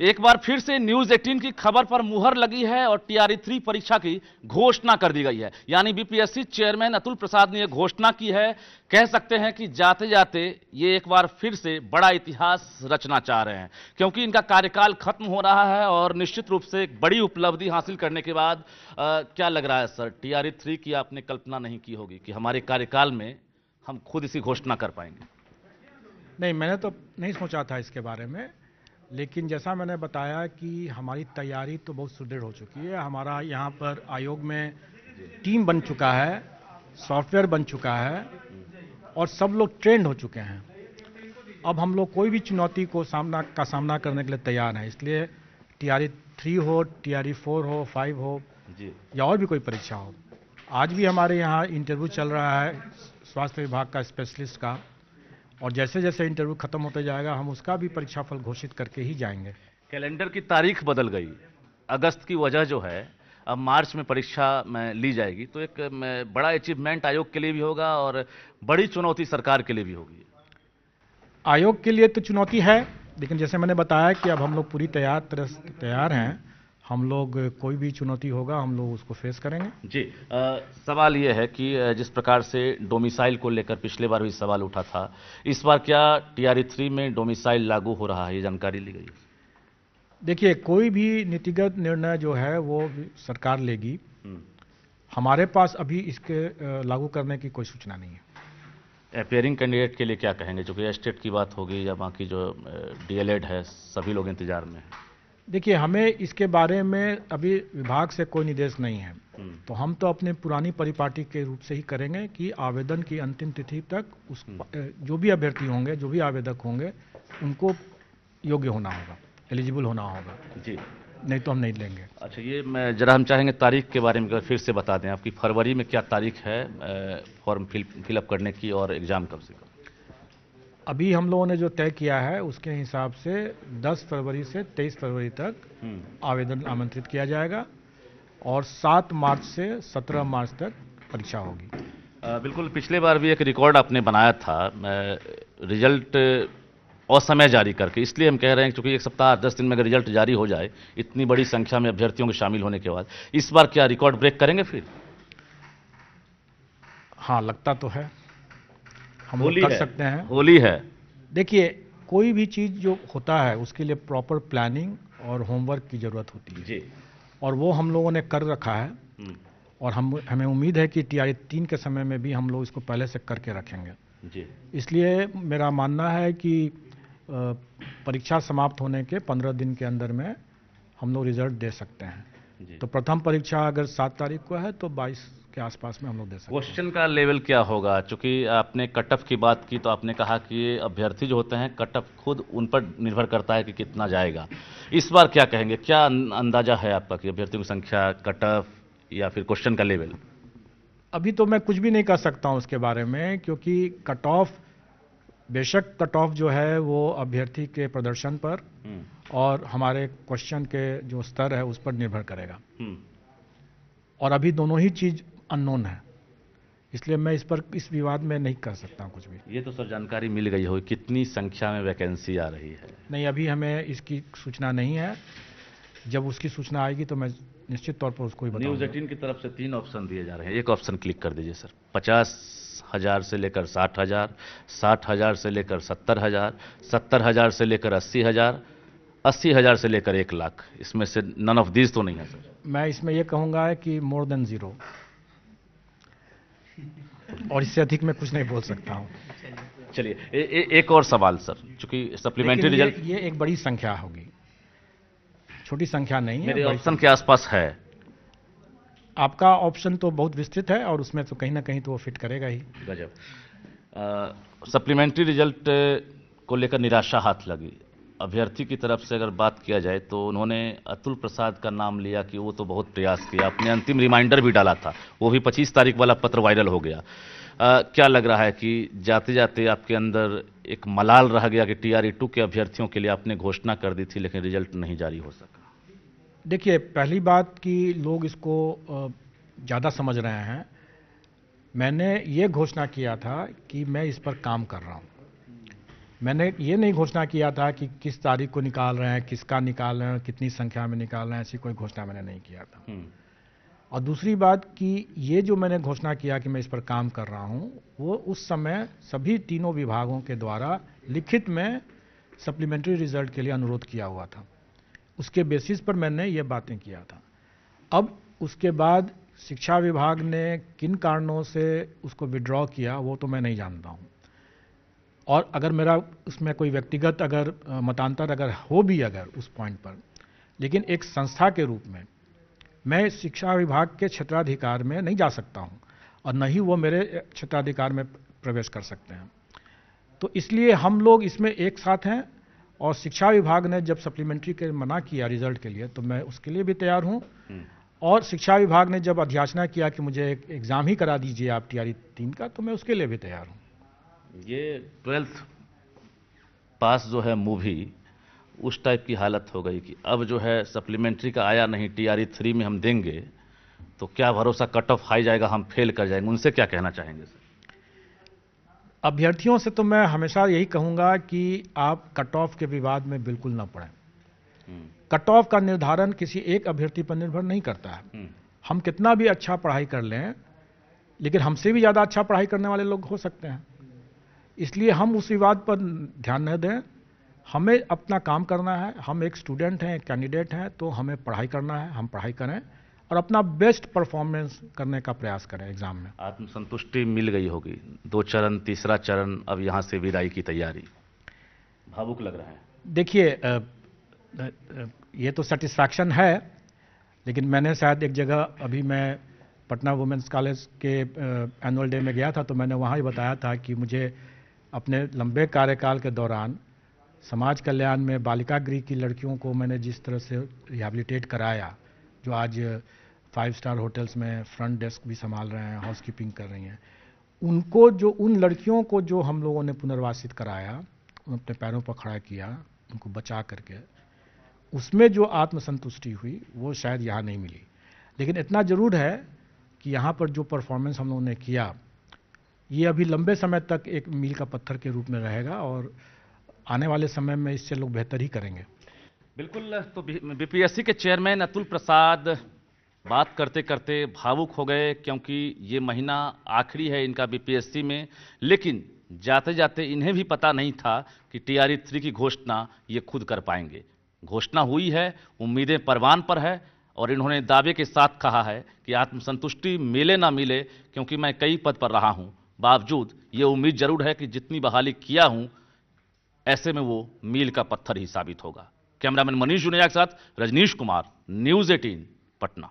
एक बार फिर से न्यूज 18 की खबर पर मुहर लगी है और टीआरई 3 परीक्षा की घोषणा कर दी गई है। यानी बीपीएससी चेयरमैन अतुल प्रसाद ने यह घोषणा की है। कह सकते हैं कि जाते जाते ये एक बार फिर से बड़ा इतिहास रचना चाह रहे हैं, क्योंकि इनका कार्यकाल खत्म हो रहा है और निश्चित रूप से एक बड़ी उपलब्धि हासिल करने के बाद क्या लग रहा है सर, टीआरई 3 की आपने कल्पना नहीं की होगी कि हमारे कार्यकाल में हम खुद इसी घोषणा कर पाएंगे? नहीं, मैंने तो नहीं सोचा था इसके बारे में, लेकिन जैसा मैंने बताया कि हमारी तैयारी तो बहुत सुदृढ़ हो चुकी है। हमारा यहाँ पर आयोग में टीम बन चुका है, सॉफ्टवेयर बन चुका है और सब लोग ट्रेंड हो चुके हैं। अब हम लोग कोई भी चुनौती को सामना करने के लिए तैयार हैं। इसलिए टीआरई 3 हो, टीआरई 4 हो, 5 हो जी, या और भी कोई परीक्षा हो। आज भी हमारे यहाँ इंटरव्यू चल रहा है स्वास्थ्य विभाग का स्पेशलिस्ट का, और जैसे जैसे इंटरव्यू खत्म होते जाएगा हम उसका भी परीक्षाफल घोषित करके ही जाएंगे। कैलेंडर की तारीख बदल गई। अगस्त की वजह जो है, अब मार्च में परीक्षा में ली जाएगी, तो एक बड़ा अचीवमेंट आयोग के लिए भी होगा और बड़ी चुनौती सरकार के लिए भी होगी। आयोग के लिए तो चुनौती है, लेकिन जैसे मैंने बताया कि अब हम लोग पूरी तैयार हैं। हम लोग कोई भी चुनौती होगा हम लोग उसको फेस करेंगे जी। सवाल ये है कि जिस प्रकार से डोमिसाइल को लेकर पिछले बार भी सवाल उठा था, इस बार क्या टीआरई 3 में डोमिसाइल लागू हो रहा है, ये जानकारी ली गई? देखिए, कोई भी नीतिगत निर्णय जो है वो सरकार लेगी। हमारे पास अभी इसके लागू करने की कोई सूचना नहीं है। अपियरिंग कैंडिडेट के लिए क्या कहेंगे, चूंकि स्टेट की बात होगी या बाकी जो डीएलएड है, सभी लोग इंतजार में हैं? देखिए, हमें इसके बारे में अभी विभाग से कोई निर्देश नहीं है, तो हम तो अपने पुरानी परिपाटी के रूप से ही करेंगे कि आवेदन की अंतिम तिथि तक उस जो भी अभ्यर्थी होंगे, जो भी आवेदक होंगे, उनको योग्य होना होगा, एलिजिबल होना होगा जी, नहीं तो हम नहीं लेंगे। अच्छा, ये जरा हम चाहेंगे तारीख के बारे में फिर से बता दें। आपकी फरवरी में क्या तारीख है फॉर्म फिलअप करने की, और एग्जाम कब से कब? अभी हम लोगों ने जो तय किया है उसके हिसाब से 10 फरवरी से 23 फरवरी तक आवेदन आमंत्रित किया जाएगा और 7 मार्च से 17 मार्च तक परीक्षा होगी। बिल्कुल, पिछले बार भी एक रिकॉर्ड आपने बनाया था रिजल्ट असमय जारी करके, इसलिए हम कह रहे हैं क्योंकि एक सप्ताह 10 दिन में अगर रिजल्ट जारी हो जाए इतनी बड़ी संख्या में अभ्यर्थियों के शामिल होने के बाद, इस बार क्या रिकॉर्ड ब्रेक करेंगे फिर? हाँ, लगता तो है हम लोग कर सकते हैं। होली है। देखिए, कोई भी चीज़ जो होता है उसके लिए प्रॉपर प्लानिंग और होमवर्क की ज़रूरत होती है जी, और वो हम लोगों ने कर रखा है और हमें उम्मीद है कि टीआरई 3 के समय में भी हम लोग इसको पहले से करके रखेंगे जी। इसलिए मेरा मानना है कि परीक्षा समाप्त होने के 15 दिन के अंदर में हम लोग रिजल्ट दे सकते हैं। तो प्रथम परीक्षा अगर 7 तारीख को है तो 22 के आसपास में हम लोग दे सकते हैं। क्वेश्चन का लेवल क्या होगा? चूंकि आपने कट ऑफ की बात की तो आपने कहा कि अभ्यर्थी जो होते हैं कट ऑफ खुद उन पर निर्भर करता है कि कितना जाएगा। इस बार क्या कहेंगे, क्या अंदाजा है आपका कि अभ्यर्थियों की संख्या, कट ऑफ या फिर क्वेश्चन का लेवल? अभी तो मैं कुछ भी नहीं कर सकता हूं उसके बारे में, क्योंकि कट ऑफ, बेशक कट ऑफ जो है वो अभ्यर्थी के प्रदर्शन पर और हमारे क्वेश्चन के जो स्तर है उस पर निर्भर करेगा, और अभी दोनों ही चीज अननोन है, इसलिए मैं इस विवाद में नहीं कर सकता कुछ भी। ये तो सर जानकारी मिल गई होगी कितनी संख्या में वैकेंसी आ रही है? नहीं, अभी हमें इसकी सूचना नहीं है। जब उसकी सूचना आएगी तो मैं निश्चित तौर पर उसको ही बताऊंगा। न्यूज 18 की तरफ से 3 ऑप्शन दिए जा रहे हैं, एक ऑप्शन क्लिक कर दीजिए सर। 50,000 से लेकर 60,000, 60,000 से लेकर 70,000, 70,000 से लेकर 80,000, 80,000 से लेकर 1 लाख। इसमें से नन ऑफ दीज तो नहीं है सर? मैं इसमें यह कहूंगा कि मोर देन 0, और इससे अधिक मैं कुछ नहीं बोल सकता हूं। चलिए, एक और सवाल सर, चूंकि सप्लीमेंट्री रिजल्ट, ये एक बड़ी संख्या होगी, छोटी संख्या नहीं है। मेरे ऑप्शन के आसपास है। आपका ऑप्शन तो बहुत विस्तृत है और उसमें तो कहीं ना कहीं तो वो फिट करेगा ही। गजब। सप्लीमेंट्री रिजल्ट को लेकर निराशा हाथ लगी। अभ्यर्थी की तरफ से अगर बात किया जाए तो उन्होंने अतुल प्रसाद का नाम लिया कि वो तो बहुत प्रयास किया, अपने अंतिम रिमाइंडर भी डाला था, वो भी 25 तारीख वाला पत्र वायरल हो गया। क्या लग रहा है कि जाते जाते आपके अंदर एक मलाल रह गया कि टीआरई 2 के अभ्यर्थियों के लिए आपने घोषणा कर दी थी लेकिन रिजल्ट नहीं जारी हो सका? देखिए, पहली बात कि लोग इसको ज़्यादा समझ रहे हैं। मैंने ये घोषणा किया था कि मैं इस पर काम कर रहा हूँ, मैंने ये नहीं घोषणा किया था कि किस तारीख को निकाल रहे हैं, किसका निकाल रहे हैं, कितनी संख्या में निकाल रहे हैं, ऐसी कोई घोषणा मैंने नहीं किया था। और दूसरी बात कि ये जो मैंने घोषणा किया कि मैं इस पर काम कर रहा हूँ, वो उस समय सभी तीनों विभागों के द्वारा लिखित में सप्लीमेंट्री रिजल्ट के लिए अनुरोध किया हुआ था। उसके बेसिस पर मैंने ये बातें किया था। अब उसके बाद शिक्षा विभाग ने किन कारणों से उसको विड्रॉ किया वो तो मैं नहीं जानता हूँ, और अगर मेरा उसमें कोई व्यक्तिगत अगर मतांतर अगर हो भी अगर उस पॉइंट पर, लेकिन एक संस्था के रूप में मैं शिक्षा विभाग के क्षेत्राधिकार में नहीं जा सकता हूं और न ही वो मेरे क्षेत्राधिकार में प्रवेश कर सकते हैं। तो इसलिए हम लोग इसमें एक साथ हैं, और शिक्षा विभाग ने जब सप्लीमेंट्री के मना किया रिजल्ट के लिए तो मैं उसके लिए भी तैयार हूं, और शिक्षा विभाग ने जब अध्याचना किया कि मुझे एक एग्ज़ाम ही करा दीजिए आप टीआरई 3 का, तो मैं उसके लिए भी तैयार हूं। ये 12th पास जो है मूवी उस टाइप की हालत हो गई कि अब जो है सप्लीमेंट्री का आया नहीं, टीआरई 3 में हम देंगे तो क्या भरोसा कट ऑफ हाई जाएगा, हम फेल कर जाएंगे। उनसे क्या कहना चाहेंगे सर? अभ्यर्थियों से तो मैं हमेशा यही कहूंगा कि आप कट ऑफ के विवाद में बिल्कुल ना पड़ें। कट ऑफ का निर्धारण किसी एक अभ्यर्थी पर निर्भर नहीं करता है। हम कितना भी अच्छा पढ़ाई कर लें, लेकिन हमसे भी ज़्यादा अच्छा पढ़ाई करने वाले लोग हो सकते हैं। इसलिए हम उस विवाद पर ध्यान न दें, हमें अपना काम करना है। हम एक स्टूडेंट हैं, एक कैंडिडेट हैं, तो हमें पढ़ाई करना है, हम पढ़ाई करें और अपना बेस्ट परफॉर्मेंस करने का प्रयास करें एग्जाम में। आत्मसंतुष्टि मिल गई होगी, 2 चरण, तीसरा चरण, अब यहाँ से विदाई की तैयारी, भावुक लग रहा है। देखिए, ये तो सेटिस्फैक्शन है, लेकिन मैंने शायद एक जगह, अभी मैं पटना वुमेंस कॉलेज के एनुअल डे में गया था, तो मैंने वहाँ ही बताया था कि मुझे अपने लंबे कार्यकाल के दौरान समाज कल्याण में बालिका गृह की लड़कियों को मैंने जिस तरह से रिहैबिलिटेट कराया, जो आज 5 स्टार होटल्स में फ्रंट डेस्क भी संभाल रहे हैं, हाउसकीपिंग कर रही हैं, उनको जो उन लड़कियों को जो हम लोगों ने पुनर्वासित कराया, अपने पैरों पर खड़ा किया, उनको बचा करके, उसमें जो आत्मसंतुष्टि हुई वो शायद यहाँ नहीं मिली। लेकिन इतना ज़रूर है कि यहाँ पर जो परफॉर्मेंस हम लोगों ने किया, ये अभी लंबे समय तक एक मील का पत्थर के रूप में रहेगा, और आने वाले समय में इससे लोग बेहतर ही करेंगे। बिल्कुल। तो बीपीएससी के चेयरमैन अतुल प्रसाद बात करते करते भावुक हो गए, क्योंकि ये महीना आखिरी है इनका बीपीएससी में, लेकिन जाते जाते इन्हें भी पता नहीं था कि टीआरई 3 की घोषणा ये खुद कर पाएंगे। घोषणा हुई है, उम्मीदें परवान पर है, और इन्होंने दावे के साथ कहा है कि आत्मसंतुष्टि मिले ना मिले, क्योंकि मैं कई पद पर रहा हूं, बावजूद ये उम्मीद जरूर है कि जितनी बहाली किया हूं, ऐसे में वो मील का पत्थर ही साबित होगा। कैमरामैन मनीष जुनेजा के साथ रजनीश कुमार, न्यूज़ 18 पटना।